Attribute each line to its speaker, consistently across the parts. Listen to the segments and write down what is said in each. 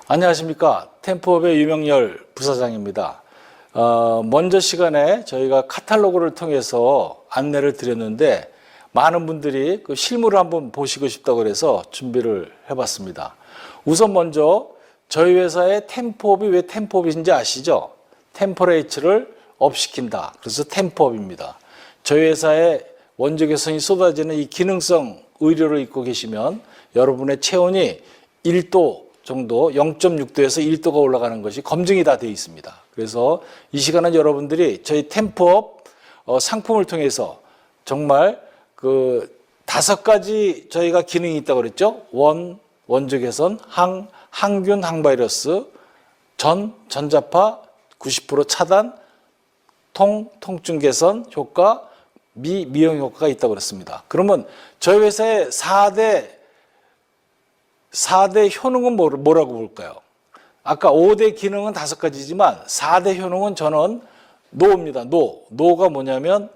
Speaker 1: 안녕하십니까. 템포업의 유명열 부사장입니다. 먼저 시간에 저희가 카탈로그를 통해서 안내를 드렸는데 많은 분들이 그 실물을 한번 보시고 싶다고 해서 준비를 해봤습니다. 우선 먼저 저희 회사의 템포업이 왜 템포업인지 아시죠? 템퍼레이처를 업시킨다. 그래서 템포업입니다. 저희 회사의 원적 개선이 쏟아지는 이 기능성 의료를 입고 계시면 여러분의 체온이 1도 정도 0.6도에서 1도가 올라가는 것이 검증이 다 되어 있습니다. 그래서 이 시간은 여러분들이 저희 템포업 상품을 통해서 정말 그 5가지 저희가 기능이 있다고 그랬죠. 원적 개선, 항균, 항바이러스, 전자파 90% 차단, 통증 개선 효과, 미용 효과가 있다고 그랬습니다. 그러면 저희 회사의 4대 효능은 뭐라고 볼까요? 아까 5대 기능은 5가지지만 4대 효능은 저는 노입니다. 노가 뭐냐면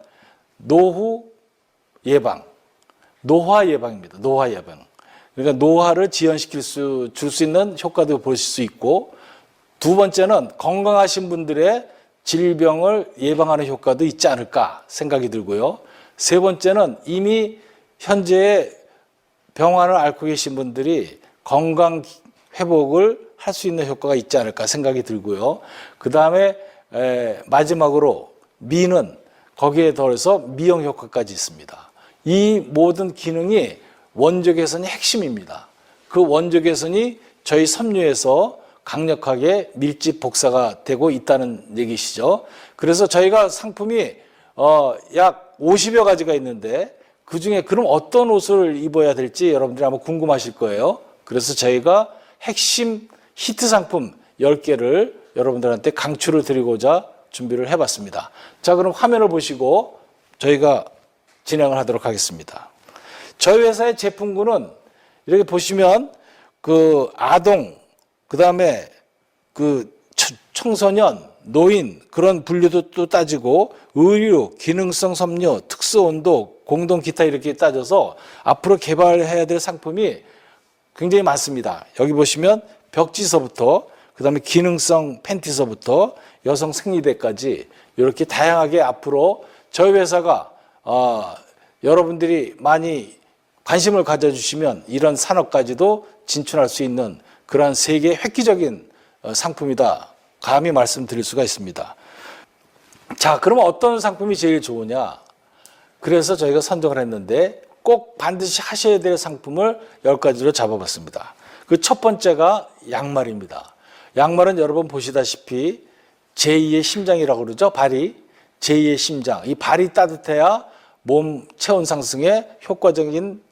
Speaker 1: 노후 예방, 노화 예방입니다. 노화 예방. 그러니까 노화를 지연시킬 줄 수 있는 효과도 보실 수 있고, 두 번째는 건강하신 분들의 질병을 예방하는 효과도 있지 않을까 생각이 들고요. 세 번째는 이미 현재 병환을 앓고 계신 분들이 건강 회복을 할 수 있는 효과가 있지 않을까 생각이 들고요. 그 다음에 마지막으로 미는 거기에 더해서 미용 효과까지 있습니다. 이 모든 기능이 원적 개선이 핵심입니다. 그 원적 개선이 저희 섬유에서 강력하게 밀집 복사가 되고 있다는 얘기시죠. 그래서 저희가 상품이 약 50여 가지가 있는데 그중에 그럼 어떤 옷을 입어야 될지 여러분들이 아마 궁금하실 거예요. 그래서 저희가 핵심 히트 상품 10개를 여러분들한테 강추를 드리고자 준비를 해봤습니다. 자, 그럼 화면을 보시고 저희가 진행을 하도록 하겠습니다. 저희 회사의 제품군은 이렇게 보시면 그 아동, 그 다음에 그 청소년, 노인 그런 분류도 또 따지고 의류, 기능성 섬유, 특수 온도, 공동 기타 이렇게 따져서 앞으로 개발해야 될 상품이 굉장히 많습니다. 여기 보시면 벽지서부터 그 다음에 기능성 팬티서부터 여성 생리대까지 이렇게 다양하게 앞으로 저희 회사가 여러분들이 많이 관심을 가져주시면 이런 산업까지도 진출할 수 있는 그러한 세계 획기적인 상품이다. 감히 말씀드릴 수가 있습니다. 자, 그러면 어떤 상품이 제일 좋으냐? 그래서 저희가 선정을 했는데 꼭 반드시 하셔야 될 상품을 10가지로 잡아봤습니다. 그 첫 번째가 양말입니다. 양말은 여러분 보시다시피 제2의 심장이라고 그러죠. 발이 제2의 심장. 이 발이 따뜻해야 몸 체온 상승에 효과적인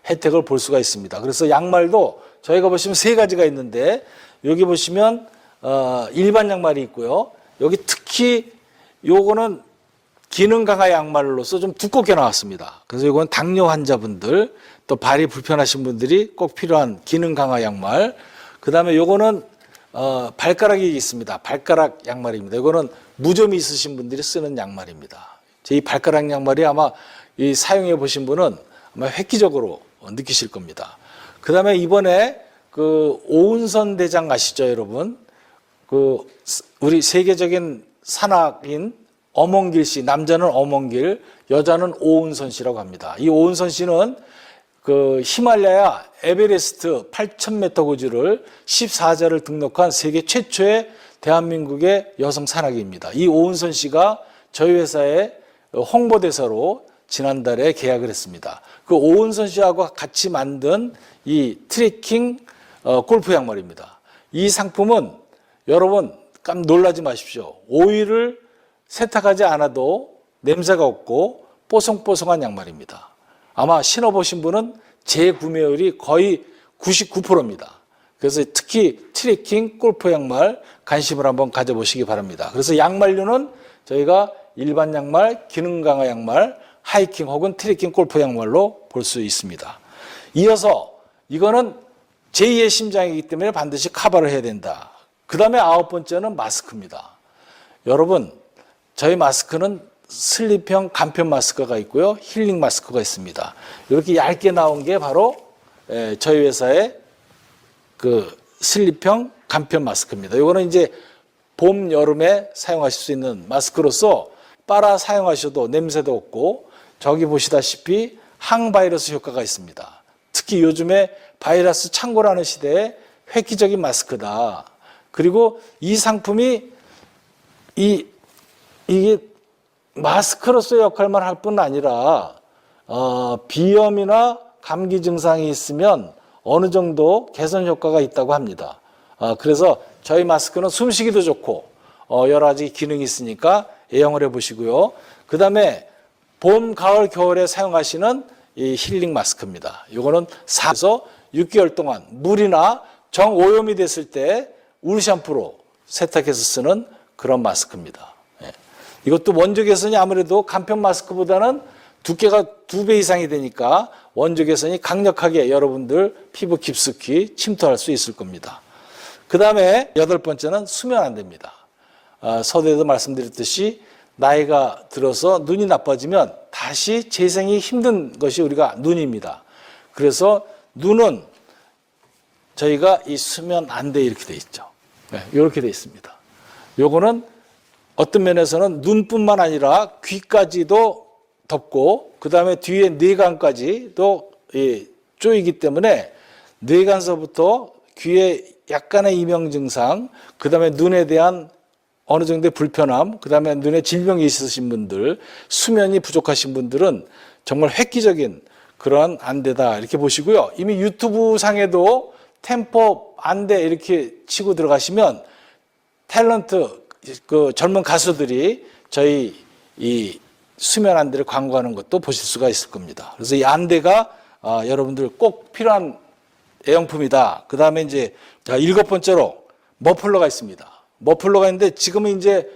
Speaker 1: 혜택을 볼 수가 있습니다. 그래서 양말도 저희가 보시면 3가지가 있는데 여기 보시면 일반 양말이 있고요. 여기 특히 요거는 기능 강화 양말로서 좀 두껍게 나왔습니다. 그래서 이건 당뇨 환자분들 또 발이 불편하신 분들이 꼭 필요한 기능 강화 양말. 그 다음에 요거는 발가락이 있습니다. 발가락 양말입니다. 이거는 무좀이 있으신 분들이 쓰는 양말입니다. 이 발가락 양말이 아마 이 사용해 보신 분은 아마 획기적으로 느끼실 겁니다. 그 다음에 이번에 그 오은선 대장 아시죠, 여러분? 그 우리 세계적인 산악인 엄원길 씨, 남자는 엄원길, 여자는 오은선 씨라고 합니다. 이 오은선 씨는 그 히말라야 에베레스트 8,000m 고지를 14자를 등록한 세계 최초의 대한민국의 여성 산악인입니다. 이 오은선 씨가 저희 회사의 홍보대사로 지난달에 계약을 했습니다. 그 오은선 씨하고 같이 만든 이 트레킹 골프 양말입니다. 이 상품은 여러분 깜 놀라지 마십시오. 오일을 세탁하지 않아도 냄새가 없고 뽀송뽀송한 양말입니다. 아마 신어보신 분은 재구매율이 거의 99%입니다. 그래서 특히 트레킹 골프 양말 관심을 한번 가져보시기 바랍니다. 그래서 양말류는 저희가 일반 양말, 기능 강화 양말, 하이킹 혹은 트레킹 골프 양말로 볼 수 있습니다. 이어서 이거는 제2의 심장이기 때문에 반드시 커버를 해야 된다. 그 다음에 9번째는 마스크입니다. 여러분, 저희 마스크는 슬립형 간편 마스크가 있고요. 힐링 마스크가 있습니다. 이렇게 얇게 나온 게 바로 저희 회사의 그 슬립형 간편 마스크입니다. 이거는 이제 봄, 여름에 사용하실 수 있는 마스크로서 빨아 사용하셔도 냄새도 없고 저기 보시다시피 항바이러스 효과가 있습니다. 특히 요즘에 바이러스 창궐하는 시대에 획기적인 마스크다. 그리고 이 상품이 이게 마스크로서의 역할만 할 뿐 아니라 비염이나 감기 증상이 있으면 어느 정도 개선 효과가 있다고 합니다. 그래서 저희 마스크는 숨쉬기도 좋고 여러 가지 기능이 있으니까 애용을 해보시고요. 그 다음에 봄, 가을, 겨울에 사용하시는 이 힐링 마스크입니다. 이거는 4에서 6개월 동안 물이나 정오염이 됐을 때 울 샴푸로 세탁해서 쓰는 그런 마스크입니다. 이것도 원조 개선이 아무래도 간편 마스크보다는 두께가 2배 이상이 되니까 원조 개선이 강력하게 여러분들 피부 깊숙이 침투할 수 있을 겁니다. 그 다음에 8번째는 수면 안대입니다. 서두에도 말씀드렸듯이 나이가 들어서 눈이 나빠지면 다시 재생이 힘든 것이 우리가 눈입니다. 그래서 눈은 저희가 이 수면 안대 이렇게 돼 있죠. 이렇게 돼 있습니다. 요거는 어떤 면에서는 눈뿐만 아니라 귀까지도 덮고 그 다음에 뒤에 뇌관까지도 쪼이기 때문에 뇌관서부터 귀에 약간의 이명 증상, 그 다음에 눈에 대한 어느 정도의 불편함, 그 다음에 눈에 질병이 있으신 분들, 수면이 부족하신 분들은 정말 획기적인 그런 안대다 이렇게 보시고요. 이미 유튜브 상에도 템포 안대 이렇게 치고 들어가시면 탤런트 그 젊은 가수들이 저희 이 수면 안대를 광고하는 것도 보실 수가 있을 겁니다. 그래서 이 안대가 여러분들 꼭 필요한 애용품이다. 그 다음에 이제 7번째로 머플러가 있습니다. 머플러가 있는데 지금은 이제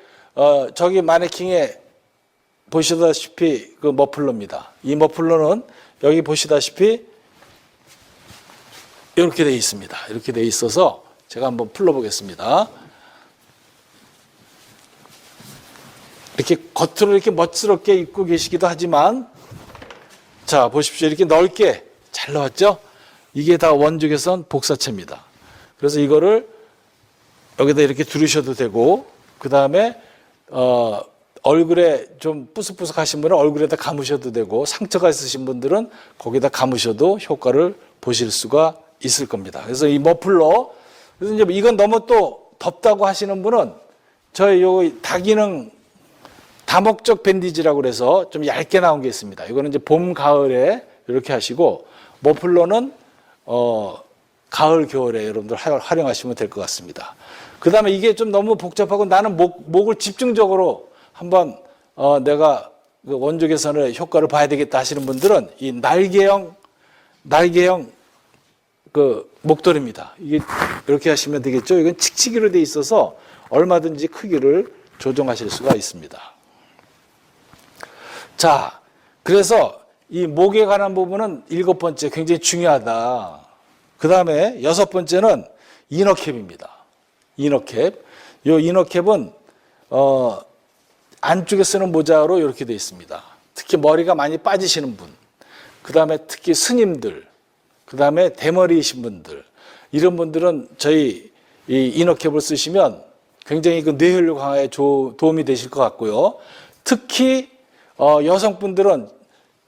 Speaker 1: 저기 마네킹에 보시다시피 그 머플러입니다. 이 머플러는 여기 보시다시피 이렇게 되어 있습니다. 이렇게 되어 있어서 제가 한번 풀러보겠습니다. 이렇게 겉으로 이렇게 멋스럽게 입고 계시기도 하지만 자 보십시오. 이렇게 넓게 잘 나왔죠? 이게 다 원적외선 복사체입니다. 그래서 이거를 여기다 이렇게 두르셔도 되고 그 다음에 얼굴에 좀 뿌석뿌석하신 분은 얼굴에다 감으셔도 되고 상처가 있으신 분들은 거기다 감으셔도 효과를 보실 수가 있을 겁니다. 그래서 이 머플러 그래서 이제 이건 너무 또 덥다고 하시는 분은 저희 요 다기능 다목적 밴디지라고 그래서 좀 얇게 나온 게 있습니다. 이거는 이제 봄, 가을에 이렇게 하시고 머플러는 가을, 겨울에 여러분들 활용하시면 될 것 같습니다. 그 다음에 이게 좀 너무 복잡하고 나는 목을 집중적으로 한번 내가 그 원조 개선의 효과를 봐야 되겠다 하시는 분들은 이 날개형 그 목도리입니다. 이게 이렇게 하시면 되겠죠. 이건 칙칙이로 돼 있어서 얼마든지 크기를 조정하실 수가 있습니다. 자, 그래서 이 목에 관한 부분은 7번째 굉장히 중요하다. 그 다음에 6번째는 이너캡입니다. 이너캡. 요 이너캡은 안쪽에 쓰는 모자로 이렇게 되어 있습니다. 특히 머리가 많이 빠지시는 분, 그 다음에 특히 스님들, 그 다음에 대머리이신 분들, 이런 분들은 저희 이 이너캡을 쓰시면 굉장히 그 뇌혈류 강화에 도움이 되실 것 같고요. 특히 여성분들은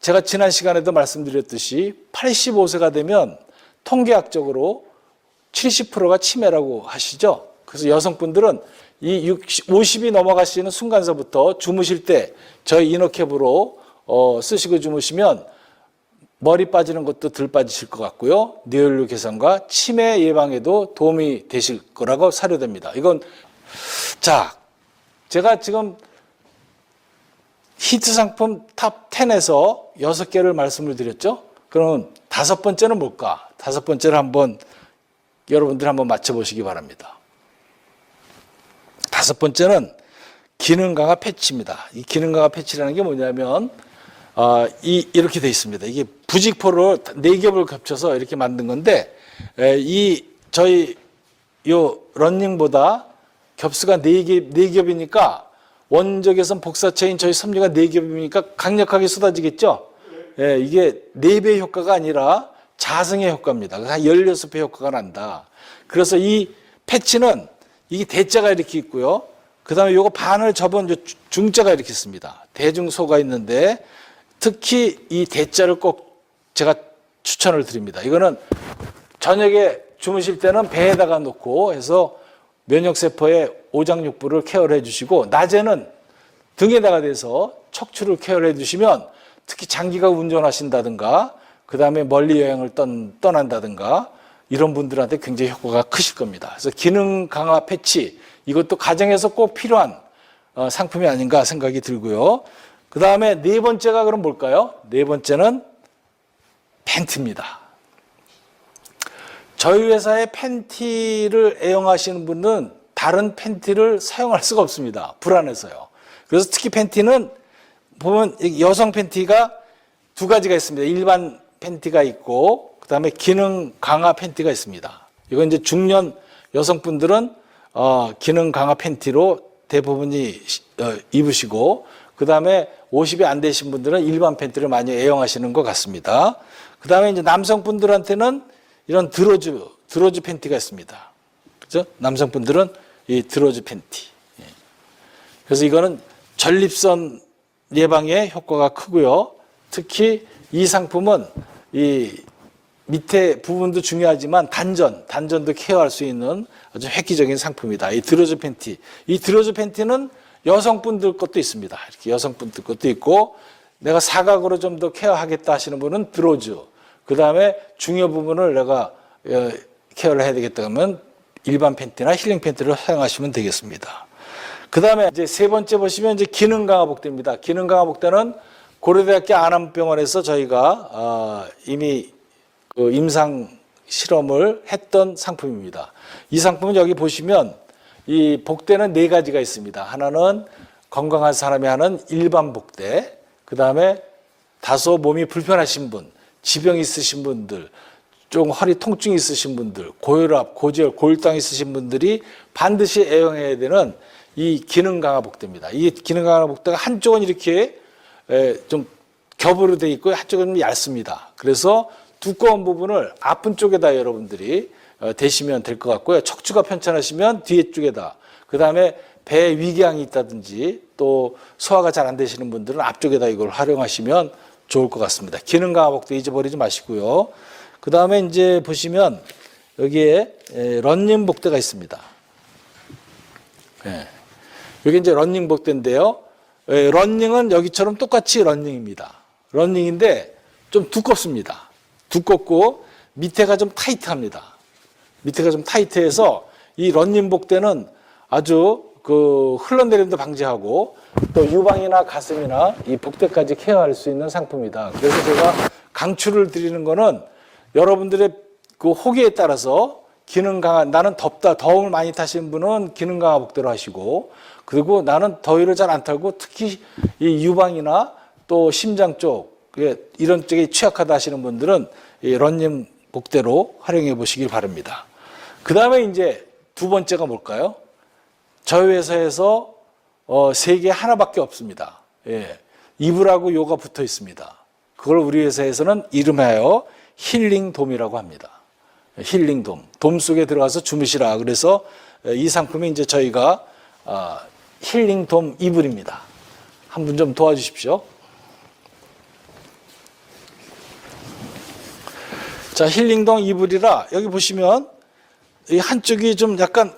Speaker 1: 제가 지난 시간에도 말씀드렸듯이 85세가 되면 통계학적으로 70%가 치매라고 하시죠. 그래서 여성분들은 이 50이 넘어가시는 순간서부터 주무실 때 저희 이너캡으로 쓰시고 주무시면 머리 빠지는 것도 덜 빠지실 것 같고요. 뇌혈류 개선과 치매 예방에도 도움이 되실 거라고 사료됩니다. 이건 자, 제가 지금 히트 상품 탑 10에서 6개를 말씀을 드렸죠. 그럼 5번째는 뭘까? 5번째를 한번 여러분들 한번 맞춰보시기 바랍니다. 5번째는 기능 강화 패치입니다. 이 기능 강화 패치라는 게 뭐냐면 이렇게 돼 있습니다. 이게 부직포를 4겹을 겹쳐서 이렇게 만든 건데 이 저희 요 런닝보다 겹수가 4겹이니까 원적외선 복사체인 저희 섬유가 4겹이니까 강력하게 쏟아지겠죠. 이게 4배의 효과가 아니라 자승의 효과입니다. 그래서 한 16배 효과가 난다. 그래서 이 패치는 이게 대자가 이렇게 있고요. 그 다음에 요거 반을 접은 중자가 이렇게 있습니다. 대중소가 있는데 특히 이 대자를 꼭 제가 추천을 드립니다. 이거는 저녁에 주무실 때는 배에다가 놓고 해서 면역세포의 오장육부를 케어를 해주시고 낮에는 등에다가 대서 척추를 케어를 해주시면 특히 장기가 운전하신다든가 그 다음에 멀리 여행을 떠난다든가 이런 분들한테 굉장히 효과가 크실 겁니다. 그래서 기능 강화 패치 이것도 가정에서 꼭 필요한 상품이 아닌가 생각이 들고요. 그 다음에 네 번째가 그럼 뭘까요? 네 번째는 팬티입니다. 저희 회사의 팬티를 애용하시는 분은 다른 팬티를 사용할 수가 없습니다. 불안해서요. 그래서 특히 팬티는 보면 여성 팬티가 두 가지가 있습니다. 일반 팬티가 있고 그 다음에 기능 강화 팬티가 있습니다. 이건 이제 중년 여성분들은 기능 강화 팬티로 대부분이 입으시고 그 다음에 50이 안 되신 분들은 일반 팬티를 많이 애용하시는 것 같습니다. 그 다음에 이제 남성분들한테는 이런 드로즈 팬티가 있습니다. 그죠? 남성분들은 이 드로즈 팬티. 그래서 이거는 전립선 예방에 효과가 크고요. 특히 이 상품은 이 밑에 부분도 중요하지만 단전도 케어할 수 있는 아주 획기적인 상품이다. 이 드로즈 팬티. 이 드로즈 팬티는 여성분들 것도 있습니다. 이렇게 여성분들 것도 있고 내가 사각으로 좀 더 케어하겠다 하시는 분은 드로즈. 그 다음에 중요 부분을 내가 케어를 해야 되겠다 하면 일반 팬티나 힐링 팬티를 사용하시면 되겠습니다. 그 다음에 이제 세 번째 보시면 이제 기능 강화 복대입니다. 기능 강화 복대는 고려대학교 안암병원에서 저희가 이미 그 임상 실험을 했던 상품입니다. 이 상품은 여기 보시면 이 복대는 네 가지가 있습니다. 하나는 건강한 사람이 하는 일반 복대, 그 다음에 다소 몸이 불편하신 분, 지병 있으신 분들, 좀 허리 통증이 있으신 분들, 고혈압, 고지혈, 고혈당 있으신 분들이 반드시 애용해야 되는 이 기능 강화 복대입니다. 이 기능 강화 복대가 한쪽은 이렇게 좀 겹으로 되어 있고 한쪽은 얇습니다. 그래서 두꺼운 부분을 아픈 쪽에다 여러분들이 대시면 될 것 같고요. 척추가 편찮으시면 뒤에 쪽에다. 그 다음에 배 위궤양이 있다든지 또 소화가 잘 안 되시는 분들은 앞쪽에다 이걸 활용하시면 좋을 것 같습니다. 기능 강화 복대 잊어버리지 마시고요. 그 다음에 이제 보시면 여기에 런닝 복대가 있습니다. 여기 이제 런닝 복대인데요. 런닝은 여기처럼 똑같이 런닝입니다. 런닝인데 좀 두껍습니다. 두껍고 밑에가 좀 타이트합니다. 밑에가 좀 타이트해서 이 런닝 복대는 아주 그 흘러내림도 방지하고 또 유방이나 가슴이나 이 복대까지 케어할 수 있는 상품이다. 그래서 제가 강추를 드리는 거는 여러분들의 그 호기에 따라서 기능 강화, 나는 덥다, 더움을 많이 타시는 분은 기능 강화 복대로 하시고, 그리고 나는 더위를 잘 안 타고 특히 이 유방이나 또 심장 쪽, 이런 쪽에 취약하다 하시는 분들은 이 런닝 복대로 활용해 보시길 바랍니다. 그 다음에 이제 두 번째가 뭘까요? 저희 회사에서 세계에 하나밖에 없습니다. 이불하고 요가 붙어 있습니다. 그걸 우리 회사에서는 이름하여 힐링돔이라고 합니다. 힐링돔. 돔 속에 들어가서 주무시라. 그래서 이 상품이 이제 저희가 힐링돔 이불입니다. 한 분 좀 도와주십시오. 자, 힐링돔 이불이라 여기 보시면 이 한쪽이 좀 약간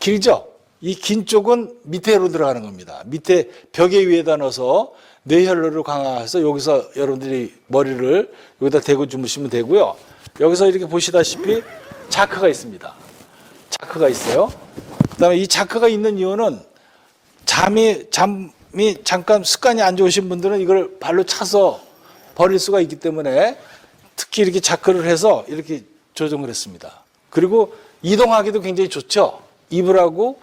Speaker 1: 길죠? 이 긴 쪽은 밑에로 들어가는 겁니다. 밑에 벽에 위에다 넣어서 뇌혈로를 강화해서 여기서 여러분들이 머리를 여기다 대고 주무시면 되고요. 여기서 이렇게 보시다시피 자크가 있습니다. 자크가 있어요. 그다음에 이 자크가 있는 이유는 잠이 잠깐 습관이 안 좋으신 분들은 이걸 발로 차서 버릴 수가 있기 때문에 특히 이렇게 자크를 해서 이렇게 조정을 했습니다. 그리고 이동하기도 굉장히 좋죠. 이불하고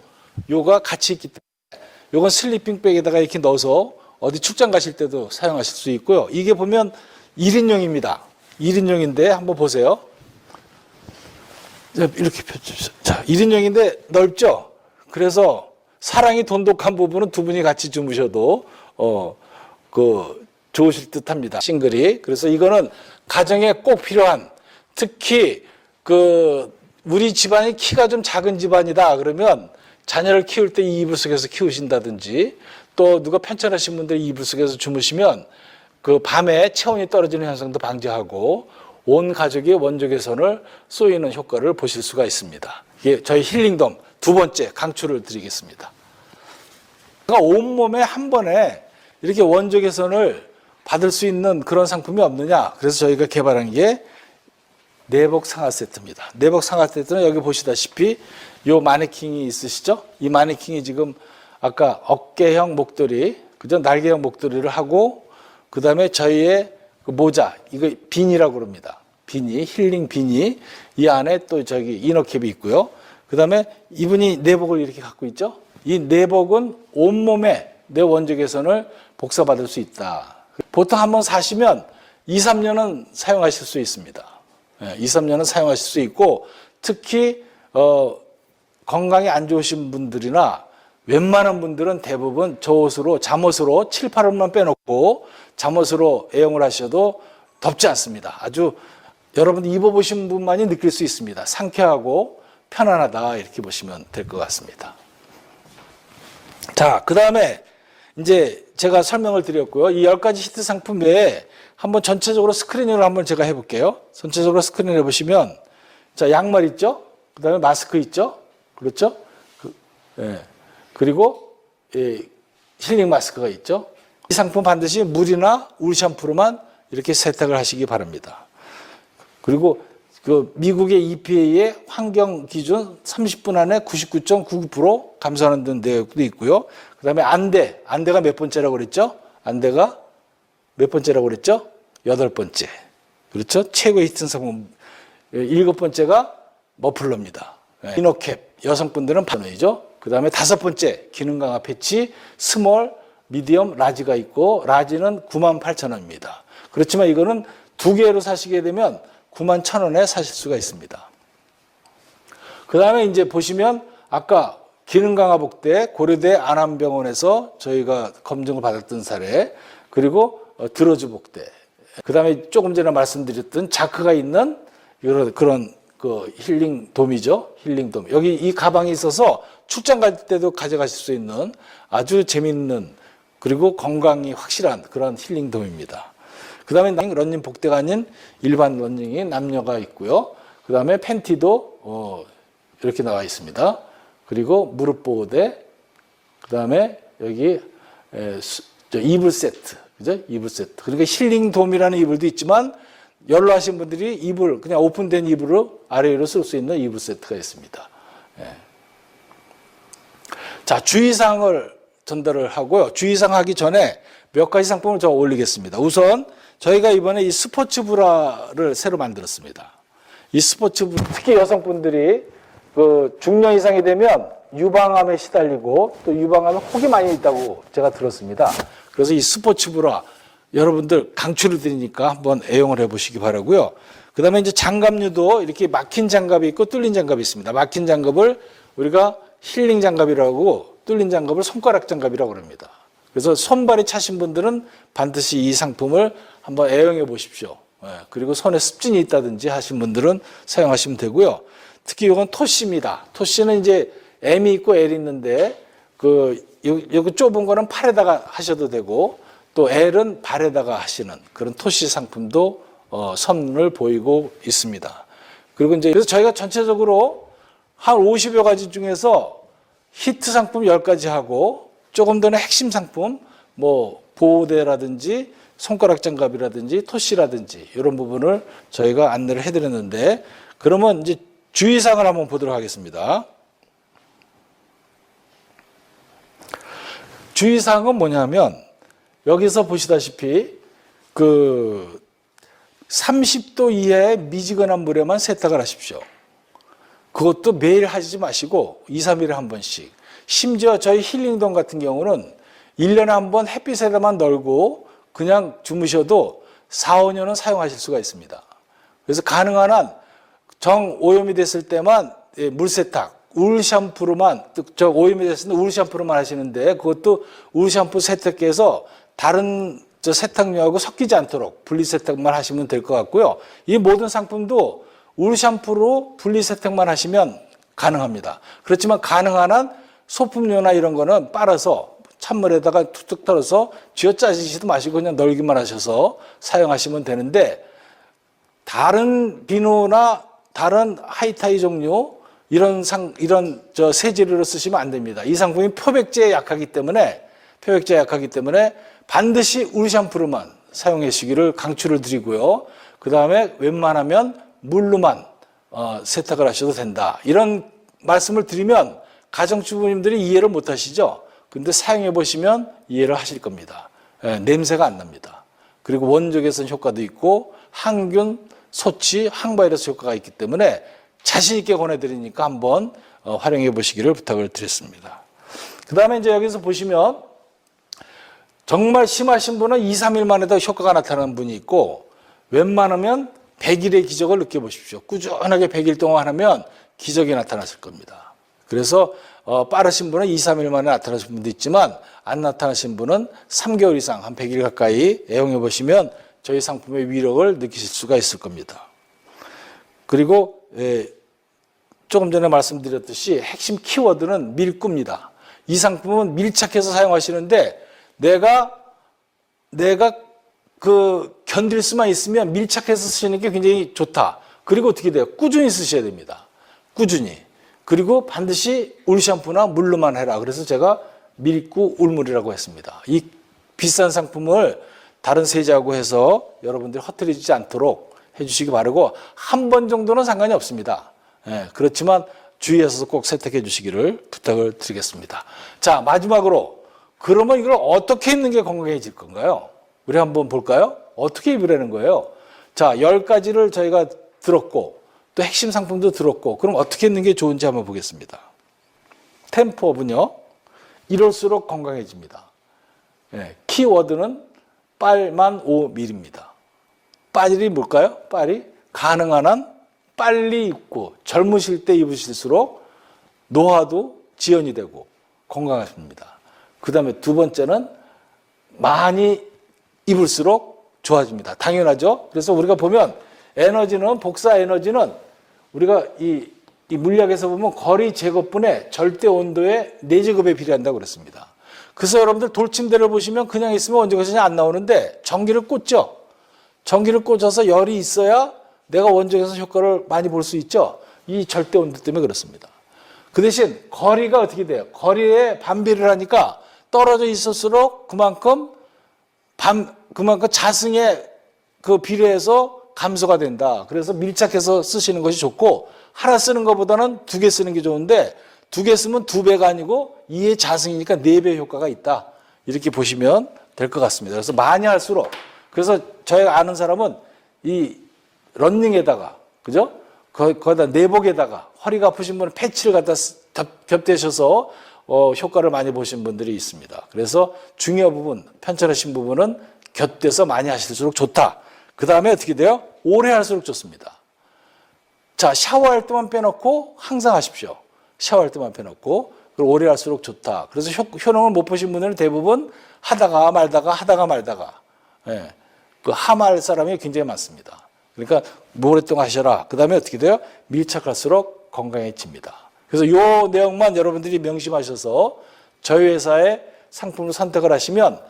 Speaker 1: 요가 같이 있기 때문에 요건 슬리핑백에다가 이렇게 넣어서 어디 출장 가실 때도 사용하실 수 있고요. 이게 보면 1인용입니다. 1인용인데 한번 보세요. 이렇게 펴주세요. 자, 1인용인데 넓죠? 그래서 사랑이 돈독한 부분은 두 분이 같이 주무셔도 좋으실 듯합니다. 싱글이. 그래서 이거는 가정에 꼭 필요한, 특히 우리 집안이 키가 좀 작은 집안이다 그러면 자녀를 키울 때 이 이불 속에서 키우신다든지, 또 누가 편찮으신 분들이 이불 속에서 주무시면 그 밤에 체온이 떨어지는 현상도 방지하고 온 가족이 원적외선을 쏘이는 효과를 보실 수가 있습니다. 이게 저희 힐링돔 두 번째 강추를 드리겠습니다. 그러니까 온몸에 한 번에 이렇게 원적외선을 받을 수 있는 그런 상품이 없느냐. 그래서 저희가 개발한 게 내복 상하 세트입니다. 내복 상하 세트는 여기 보시다시피 요 마네킹이 있으시죠? 이 마네킹이 지금 아까 어깨형 목도리, 그죠? 날개형 목도리를 하고, 그 다음에 저희의 그 모자, 이거 비니라고 그럽니다. 비니, 힐링 비니. 이 안에 또 저기 이너캡이 있고요. 그 다음에 이분이 내복을 이렇게 갖고 있죠? 이 내복은 온몸에 내 원적외선을 복사받을 수 있다. 보통 한번 사시면 2, 3년은 사용하실 수 있습니다. 2, 3년은 사용하실 수 있고, 특히 건강이 안 좋으신 분들이나 웬만한 분들은 대부분 잠옷으로 7, 8월만 빼놓고 잠옷으로 애용을 하셔도 덥지 않습니다. 아주 여러분 입어보신 분만이 느낄 수 있습니다. 상쾌하고 편안하다, 이렇게 보시면 될 것 같습니다. 자, 그 다음에 이제 제가 설명을 드렸고요. 이 10가지 히트 상품 외에 한번 전체적으로 스크린을 한번 제가 해볼게요. 전체적으로 스크린을 해보시면, 자, 양말 있죠? 그 다음에 마스크 있죠? 그렇죠? 그리고 힐링 마스크가 있죠? 이 상품 반드시 물이나 울 샴푸로만 이렇게 세탁을 하시기 바랍니다. 그리고 그 미국의 EPA의 환경 기준 30분 안에 99.99% 감소하는 내용도 있고요. 그 다음에 안대가 몇 번째라고 그랬죠? 안대가 몇 번째라고 그랬죠? 8번째. 그렇죠? 최고의 히트 상품 7번째가 머플러입니다. 이너캡, 여성분들은 반원이죠. 그 다음에 5번째 기능 강화 패치, 스몰, 미디엄, 라지가 있고, 라지는 98,000원입니다. 그렇지만 이거는 2개로 사시게 되면 91,000원에 사실 수가 있습니다. 그 다음에 이제 보시면 아까 기능 강화 복대 고려대 안암병원에서 저희가 검증을 받았던 사례, 그리고 드러즈 복대, 그 다음에 조금 전에 말씀드렸던 자크가 있는 그런 그 힐링 돔이죠. 힐링 돔. 여기 이 가방이 있어서 출장 갈 때도 가져가실 수 있는 아주 재밌는, 그리고 건강이 확실한 그런 힐링 돔입니다. 그 다음에 런닝 복대가 아닌 일반 런닝이 남녀가 있고요. 그 다음에 팬티도 이렇게 나와 있습니다. 그리고 무릎 보호대, 그 다음에 여기 이불 세트, 그죠? 이불 세트. 그러니까 힐링 돔이라는 이불도 있지만 연로하신 분들이 이불, 그냥 오픈된 이불로 아래 위로 쓸 수 있는 이불 세트가 있습니다. 자, 주의사항을 전달을 하고요. 주의사항 하기 전에 몇 가지 상품을 저 올리겠습니다. 우선 저희가 이번에 이 스포츠 브라를 새로 만들었습니다. 이 스포츠 브라, 특히 여성분들이 그 중년 이상이 되면 유방암에 시달리고 또 유방암에 혹이 많이 있다고 제가 들었습니다. 그래서 이 스포츠 브라 여러분들 강추를 드리니까 한번 애용을 해보시기 바라고요. 그 다음에 이제 장갑류도 이렇게 막힌 장갑이 있고 뚫린 장갑이 있습니다. 막힌 장갑을 우리가 힐링 장갑이라고, 뚫린 장갑을 손가락 장갑이라고 합니다. 그래서 손발이 차신 분들은 반드시 이 상품을 한번 애용해 보십시오. 그리고 손에 습진이 있다든지 하신 분들은 사용하시면 되고요. 특히 이건 토시입니다. 토시는 이제 M이 있고 L이 있는데 여기 좁은 거는 팔에다가 하셔도 되고, 또 L은 발에다가 하시는 그런 토시 상품도 선을 보이고 있습니다. 그리고 이제 그래서 저희가 전체적으로 한 50여 가지 중에서 히트 상품 10가지 하고, 조금 더는 핵심 상품, 뭐 보호대라든지 손가락 장갑이라든지 토시라든지 이런 부분을 저희가 안내를 해드렸는데, 그러면 이제 주의사항을 한번 보도록 하겠습니다. 주의사항은 뭐냐면, 여기서 보시다시피 그 30도 이하의 미지근한 물에만 세탁을 하십시오. 그것도 매일 하지 마시고 2, 3일에 한 번씩. 심지어 저희 힐링돔 같은 경우는 1년에 한 번 햇빛에다만 널고 그냥 주무셔도 4, 5년은 사용하실 수가 있습니다. 그래서 가능한 한 정 오염이 됐을 때만 물 세탁, 울 샴푸로만, 오염이 됐을 때 울 샴푸로만 하시는데, 그것도 울 샴푸 세탁기에서 다른 세탁류하고 섞이지 않도록 분리 세탁만 하시면 될 것 같고요. 이 모든 상품도 울 샴푸로 분리 세탁만 하시면 가능합니다. 그렇지만 가능한 한 소품류나 이런 거는 빨아서 찬물에다가 툭툭 털어서 쥐어짜시지도 마시고 그냥 널기만 하셔서 사용하시면 되는데, 다른 비누나 다른 하이타이 종류 이런 세제류를 쓰시면 안 됩니다. 이 상품이 표백제에 약하기 때문에 반드시 울 샴푸로만 사용하시기를 강추를 드리고요. 그 다음에 웬만하면 물로만 세탁을 하셔도 된다. 이런 말씀을 드리면 가정주부님들이 이해를 못 하시죠. 근데 사용해 보시면 이해를 하실 겁니다. 냄새가 안 납니다. 그리고 원적 개선 효과도 있고 항균, 소치, 항바이러스 효과가 있기 때문에 자신 있게 권해드리니까 한번 활용해 보시기를 부탁을 드렸습니다. 그 다음에 이제 여기서 보시면 정말 심하신 분은 2, 3일 만에도 효과가 나타나는 분이 있고, 웬만하면 100일의 기적을 느껴보십시오. 꾸준하게 100일 동안 하면 기적이 나타났을 겁니다. 그래서 빠르신 분은 2, 3일 만에 나타나신 분도 있지만 안 나타나신 분은 3개월 이상 한 100일 가까이 애용해 보시면 저희 상품의 위력을 느끼실 수가 있을 겁니다. 그리고 조금 전에 말씀드렸듯이 핵심 키워드는 밀구입니다. 이 상품은 밀착해서 사용하시는데 내가 견딜 수만 있으면 밀착해서 쓰시는 게 굉장히 좋다. 그리고 어떻게 돼요? 꾸준히 쓰셔야 됩니다. 꾸준히. 그리고 반드시 울 샴푸나 물로만 해라. 그래서 제가 밀구 울물이라고 했습니다. 이 비싼 상품을 다른 세제하고 해서 여러분들이 허투루지 않도록 해주시기 바라고, 한 번 정도는 상관이 없습니다. 그렇지만 주의해서 꼭 세탁해 주시기를 부탁을 드리겠습니다. 자, 마지막으로 그러면 이걸 어떻게 입는 게 건강해질 건가요? 우리 한번 볼까요? 어떻게 입으라는 거예요? 자, 10가지를 저희가 들었고 또 핵심 상품도 들었고, 그럼 어떻게 입는 게 좋은지 한번 보겠습니다. 템포업은요, 이럴수록 건강해집니다. 키워드는 빨만 5mm입니다. 빨이 뭘까요? 빨이 가능한 한 빨리 입고 젊으실 때 입으실수록 노화도 지연이 되고 건강하십니다. 그 다음에 두 번째는 많이 입을수록 좋아집니다. 당연하죠. 그래서 우리가 보면 에너지는, 복사 에너지는 우리가 이 물리학에서 보면 거리 제곱분의 절대 온도의 4제곱에 비례한다고 그랬습니다. 그래서 여러분들 돌침대를 보시면 그냥 있으면 원적외선이 안 나오는데 전기를 꽂죠. 전기를 꽂아서 열이 있어야 내가 원적외선 효과를 많이 볼 수 있죠. 이 절대 온도 때문에 그렇습니다. 그 대신 거리가 어떻게 돼요? 거리에 반비를 하니까 떨어져 있을수록 그만큼 자승에 비례해서 감소가 된다. 그래서 밀착해서 쓰시는 것이 좋고, 하나 쓰는 것보다는 2개 쓰는 게 좋은데 2개 쓰면 2배가 아니고 2의 자승이니까 4배 효과가 있다. 이렇게 보시면 될 것 같습니다. 그래서 많이 할수록, 그래서 저희가 아는 사람은 이 러닝에다가, 그죠? 거기다 내복에다가 허리가 아프신 분은 패치를 갖다 겹대셔서 효과를 많이 보신 분들이 있습니다. 그래서 중요한 부분, 편찮으신 부분은 곁대서 많이 하실수록 좋다. 그 다음에 어떻게 돼요? 오래 할수록 좋습니다. 자, 샤워할 때만 빼놓고 항상 하십시오. 샤워할 때만 빼놓고. 그리고 오래 할수록 좋다. 그래서 효능을 못 보신 분들은 대부분 하다가 말다가 그 함할 사람이 굉장히 많습니다. 그러니까 오랫동안 하셔라. 그 다음에 어떻게 돼요? 밀착할수록 건강해집니다. 그래서 이 내용만 여러분들이 명심하셔서 저희 회사의 상품을 선택을 하시면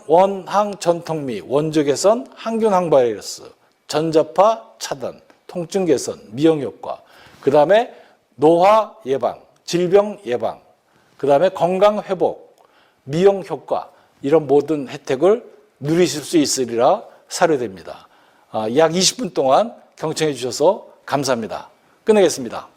Speaker 1: 원항전통미, 원적 개선, 항균 항바이러스, 전자파 차단, 통증 개선, 미용 효과, 그 다음에 노화 예방, 질병 예방, 그 다음에 건강 회복, 미용 효과, 이런 모든 혜택을 누리실 수 있으리라 사료됩니다. 약 20분 동안 경청해 주셔서 감사합니다. 끝내겠습니다.